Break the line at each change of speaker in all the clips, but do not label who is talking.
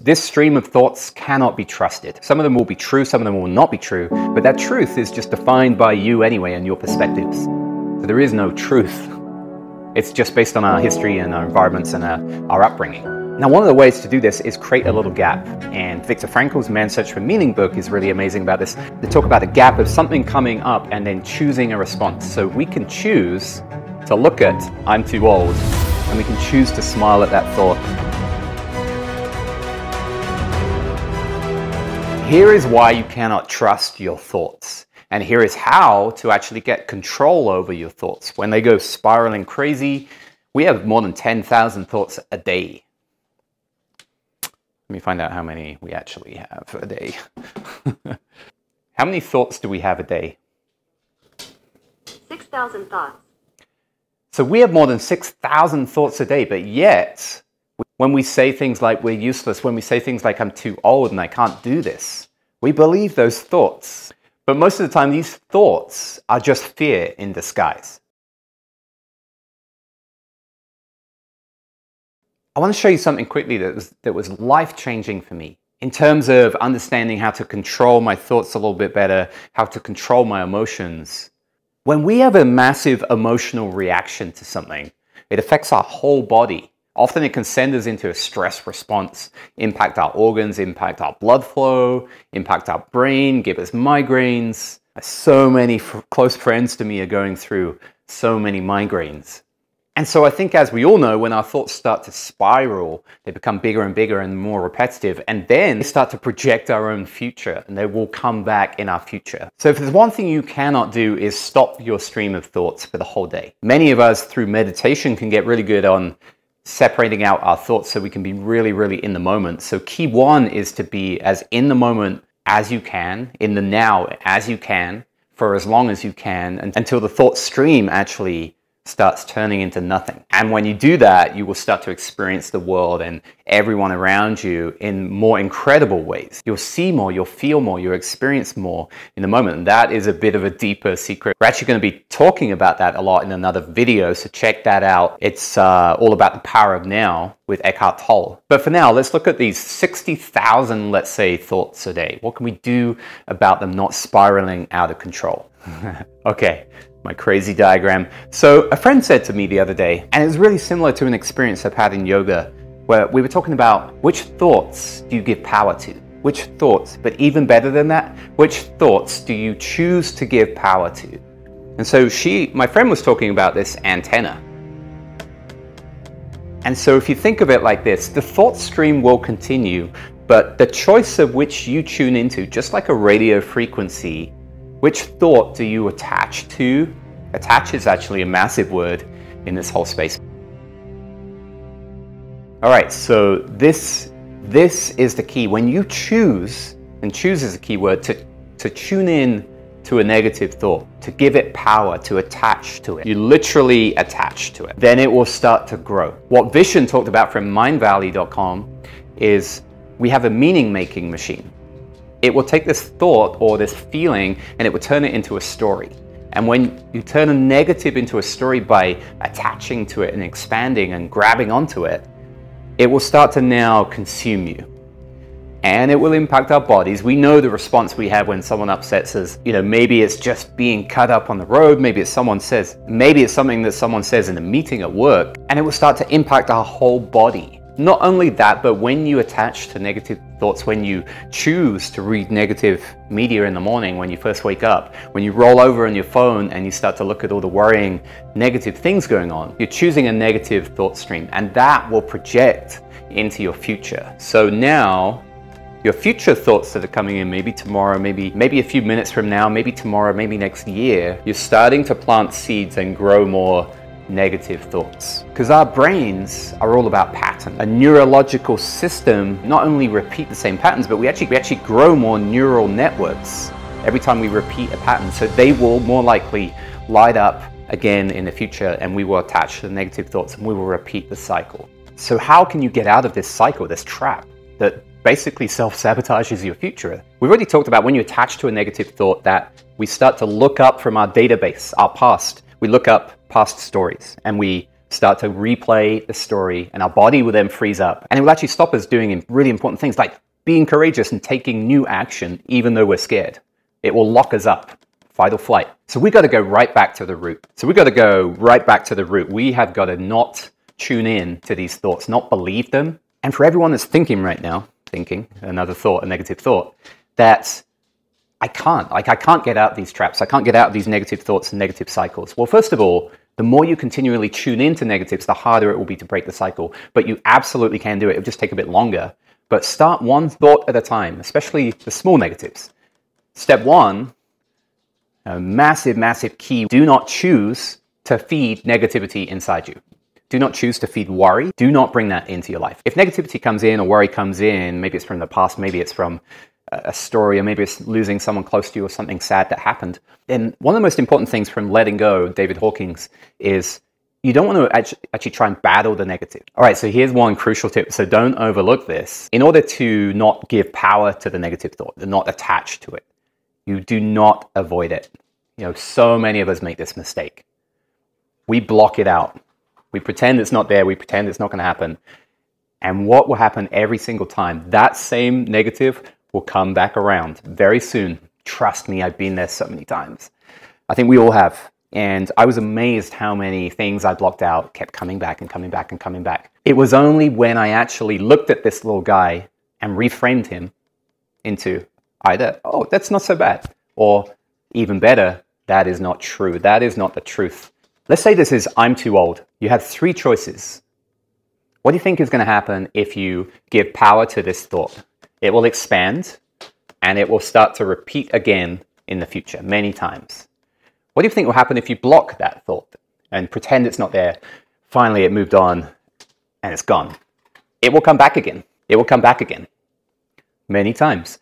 This stream of thoughts cannot be trusted. Some of them will be true, some of them will not be true, but that truth is just defined by you anyway and your perspectives. So there is no truth. It's just based on our history and our environments and our upbringing. Now, one of the ways to do this is create a little gap. And Viktor Frankl's Man's Search for Meaning book is really amazing about this. They talk about the gap of something coming up and then choosing a response. So we can choose to look at "I'm too old," and we can choose to smile at that thought. Here is why you cannot trust your thoughts. And here is how to actually get control over your thoughts. When they go spiraling crazy, we have more than 10,000 thoughts a day. Let me find out how many we actually have a day. How many thoughts do we have a day?
6,000 thoughts.
So we have more than 6,000 thoughts a day, but yet, when we say things like we're useless, when we say things like I'm too old and I can't do this, we believe those thoughts. But most of the time, these thoughts are just fear in disguise. I want to show you something quickly that was life-changing for me in terms of understanding how to control my thoughts a little bit better, how to control my emotions. When we have a massive emotional reaction to something, it affects our whole body. Often it can send us into a stress response, impact our organs, impact our blood flow, impact our brain, give us migraines. So many close friends to me are going through so many migraines. And so I think, as we all know, when our thoughts start to spiral, they become bigger and bigger and more repetitive, and then they start to project our own future, and they will come back in our future. So if there's one thing you cannot do is stop your stream of thoughts for the whole day. Many of us, through meditation, can get really good on separating out our thoughts so we can be really, really in the moment. So key one is to be as in the moment as you can, in the now as you can, for as long as you can, until the thought stream actually starts turning into nothing. And when you do that, you will start to experience the world and everyone around you in more incredible ways. You'll see more, you'll feel more, you'll experience more in the moment. And that is a bit of a deeper secret. We're actually going to be talking about that a lot in another video, so check that out. It's all about the power of now with Eckhart Tolle. But for now, let's look at these 60,000, let's say, thoughts a day. What can we do about them not spiraling out of control? Okay. My crazy diagram. So a friend said to me the other day, and it was really similar to an experience I've had in yoga, where we were talking about which thoughts do you give power to? Which thoughts, but even better than that, which thoughts do you choose to give power to? And so my friend was talking about this antenna. And so if you think of it like this, the thought stream will continue, but the choice of which you tune into, just like a radio frequency, which thought do you attach to? Attach is actually a massive word in this whole space. All right, so this is the key. When you choose, and choose is a key word, to tune in to a negative thought, to give it power, to attach to it. You literally attach to it. Then it will start to grow. What Vishen talked about from mindvalley.com is we have a meaning-making machine. It will take this thought or this feeling and it will turn it into a story. And when you turn a negative into a story by attaching to it and expanding and grabbing onto it, it will start to now consume you. And it will impact our bodies. We know the response we have when someone upsets us. You know, maybe it's just being cut up on the road. Maybe it's something that someone says in a meeting at work, and it will start to impact our whole body. Not only that, but when you attach to negative thoughts, when you choose to read negative media in the morning, when you first wake up, when you roll over on your phone and you start to look at all the worrying negative things going on, you're choosing a negative thought stream, and that will project into your future. So now, your future thoughts that are coming in, maybe tomorrow, maybe a few minutes from now, maybe tomorrow, maybe next year, you're starting to plant seeds and grow more negative thoughts. Because our brains are all about pattern. A neurological system not only repeat the same patterns, but we actually grow more neural networks every time we repeat a pattern. So they will more likely light up again in the future, and we will attach to the negative thoughts and we will repeat the cycle. So how can you get out of this cycle, this trap that basically self-sabotages your future? We've already talked about when you attach to a negative thought that we start to look up from our database, our past. We look up past stories and we start to replay the story, and our body will then freeze up. And it will actually stop us doing really important things like being courageous and taking new action, even though we're scared. It will lock us up, fight or flight. So we got to go right back to the root. We have got to not tune in to these thoughts, not believe them. And for everyone that's thinking right now, another thought, a negative thought, that I can't get out of these traps. I can't get out of these negative thoughts and negative cycles. Well, first of all, the more you continually tune into negatives, the harder it will be to break the cycle. But you absolutely can do it. It'll just take a bit longer. But start one thought at a time, especially the small negatives. Step one, a massive, massive key. Do not choose to feed negativity inside you. Do not choose to feed worry. Do not bring that into your life. If negativity comes in or worry comes in, maybe it's from the past, maybe it's from a story, or maybe it's losing someone close to you or something sad that happened, then one of the most important things from letting go, David Hawkins, is you don't want to actually try and battle the negative. All right, so here's one crucial tip. So don't overlook this. In order to not give power to the negative thought, not attach to it, you do not avoid it. So many of us make this mistake. We block it out. We pretend it's not there. We pretend it's not going to happen. And what will happen every single time? That same negative will come back around very soon. Trust me, I've been there so many times. I think we all have. And I was amazed how many things I blocked out kept coming back and coming back and coming back. It was only when I actually looked at this little guy and reframed him into either, oh, that's not so bad, or even better, that is not true. That is not the truth. Let's say this is, I'm too old. You have three choices. What do you think is going to happen if you give power to this thought? It will expand, and it will start to repeat again in the future, many times. What do you think will happen if you block that thought and pretend it's not there? Finally, it moved on, and it's gone. It will come back again. It will come back again, many times.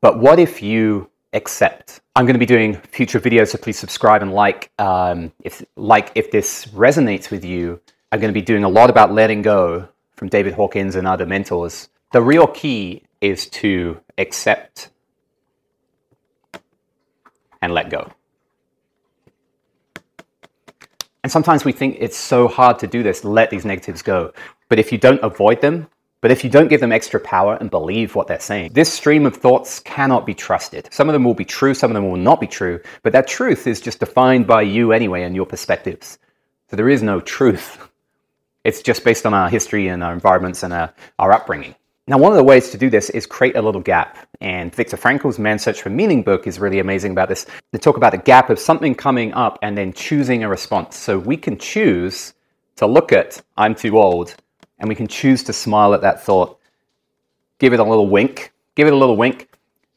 But what if you accept? I'm going to be doing future videos, so please subscribe and like. If this resonates with you, I'm going to be doing a lot about letting go from David Hawkins and other mentors. The real key is to accept and let go. And sometimes we think it's so hard to do this, let these negatives go. But if you don't avoid them, if you don't give them extra power and believe what they're saying, this stream of thoughts cannot be trusted. Some of them will be true, some of them will not be true, but that truth is just defined by you anyway and your perspectives. So there is no truth. It's just based on our history and our environments and our upbringing. Now, one of the ways to do this is create a little gap. And Viktor Frankl's Man's Search for Meaning book is really amazing about this. They talk about the gap of something coming up and then choosing a response. So we can choose to look at, I'm too old, and we can choose to smile at that thought, give it a little wink,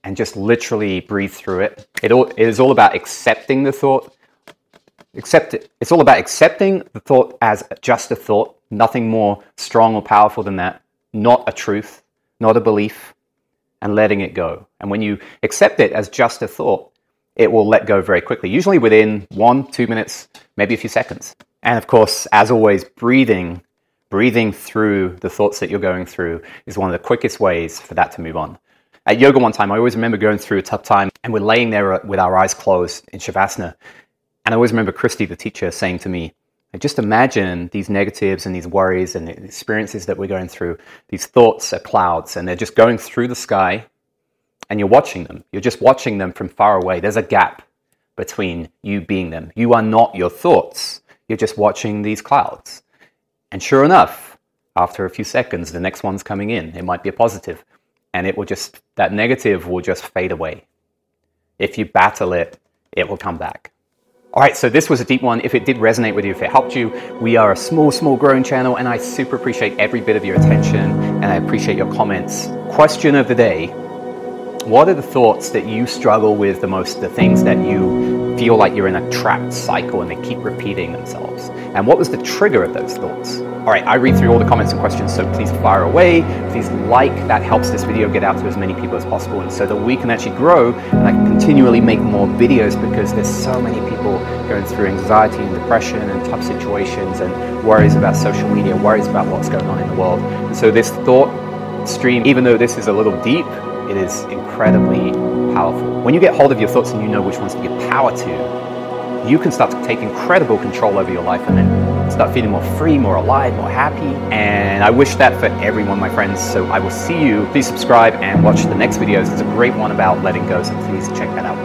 and just literally breathe through it. It is all about accepting the thought. It's all about accepting the thought as just a thought, nothing more strong or powerful than that. Not a truth, not a belief, and letting it go. And when you accept it as just a thought, it will let go very quickly, usually within 1-2 minutes, maybe a few seconds. And of course, as always, breathing through the thoughts that you're going through is one of the quickest ways for that to move on. At yoga one time, I always remember going through a tough time, and we're laying there with our eyes closed in Shavasana. And I always remember Christy, the teacher, saying to me, just imagine these negatives and these worries and the experiences that we're going through. These thoughts are clouds, and they're just going through the sky, and you're watching them. You're just watching them from far away. There's a gap between you being them. You are not your thoughts. You're just watching these clouds. And sure enough, after a few seconds, the next one's coming in. It might be a positive, and that negative will just fade away. If you battle it, it will come back. All right, so this was a deep one. If it did resonate with you, if it helped you, we are a small growing channel, and I super appreciate every bit of your attention, and I appreciate your comments. Question of the day: what are the thoughts that you struggle with the most, the things that you feel like you're in a trapped cycle and they keep repeating themselves? And what was the trigger of those thoughts? All right, I read through all the comments and questions, so please fire away. Please like, that helps this video get out to as many people as possible, and so that we can actually grow and I can continually make more videos, because there's so many people going through anxiety and depression and tough situations and worries about social media, worries about what's going on in the world. And so this thought stream, even though this is a little deep, it is incredibly powerful. When you get hold of your thoughts and you know which ones to give power to, you can start to take incredible control over your life, and then start feeling more free, more alive, more happy. And I wish that for everyone, my friends. So I will see you. Please subscribe and watch the next videos. There's a great one about letting go, so please check that out.